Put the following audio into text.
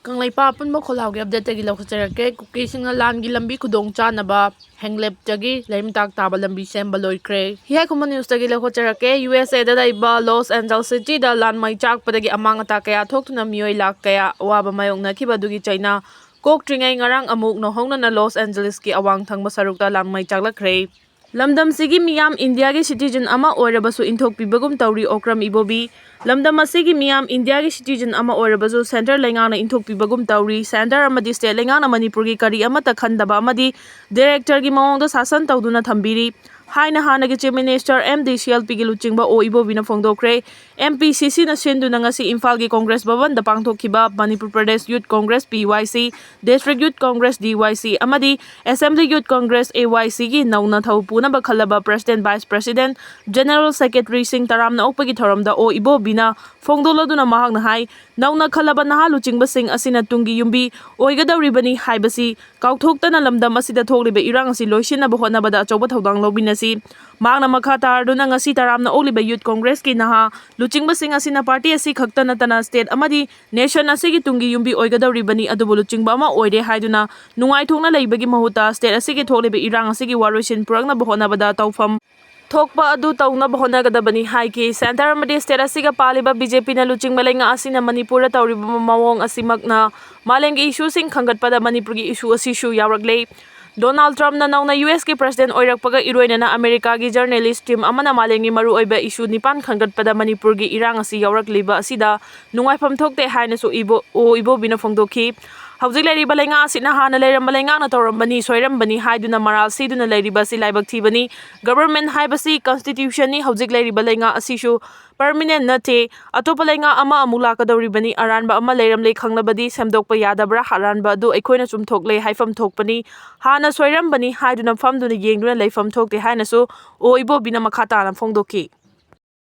Kanglaipa punbo kholaugi update tagi laukhacharake Kukisingna Langi Lambi Khudongchanaba henglep-tagi laimtak taba lambi semba loikre. Hiyai khumman news tagi laukhacharake USA da laiba Los Angeles City da lan mai chakpadagi amang-ata kaya thoktuna miyoi lakh kaya awaba mayoknakiba adugi China koktringai ngarang amuk nohongnana Los Angeles ki awang thangba sarukta lan mai chaklakre. Lamdam sigi miyam India ki citizen ama oirabasu inthokpibagum tawri okram ibobi. Lamdam asigi miyam India ki citizen ama oirabasu center lengana inthokpibagum tawri. Center amadi state lengana Manipuri kari amata khandaba amadi director ki mawongda sasan tawduna thambiri. Haina hanagi chief minister MDCLP ki luchingba o ibobina phongdokre. MPCC na sinduna ngasi Imphal ki Congress Bhavan da pangthokhiba Manipur Pradesh Youth Congress PYC, District Youth Congress DYC amadi Assembly Youth Congress AYC ki nauna thawpuna ba khalaba President Vice President General Secretary Singh Taramna okpagi thoramda o ibobina phongdoladuna mahakna hai nauna khalaba naha luchingba sing asina tungi yumbi oigadawribani haibasi kauthoktana lamdam asida thokliba irang asi loisinaba hotnabada achauba thodang lobinasi magna makha tarduna ngasi taramna okliba Youth Congress ki naha luchingba sing asina party asi khakta natana state amadi nation asigi tungi yumbi oigadawribani adubu luchingba ama oire haiduna nungai thokna leibagi mahuta state asigi thokliba irang asigi waroisin purakna hotnabada tawfam thokpa adu tawna honagadabani haiki center amadi state asiga paliba BJP na luchingba lenga asina Manipur tawriba mawong asimakna malengi issue sing khangatpada Manipur gi issue asishu yawraklei. Donald Trump na nauna US ki president oirakpaga iroina na America gi journalist team amana malengi maru oiba issue nipan khangatpada Manipur gi irang asi yawrakliba asida nungaifam thokte haina so ibo bina phongdokhi. Hawjik lairiba lenga asina hana leiram lenga na torambani soirambani haiduna maral siduna lairiba si laibak thibani government haibasi constitution ni hawjik lairiba lenga asishu permanent nate atopa lenga ama amula kadawribani aranba ama leiram lei khanglabadi semdokpa yadabra haranba adu aikoina chumthoklei haifam thokpani hana soirambani haiduna famduna yengduna leifam thokte haina so o ibo bina makhata na phongdokhi.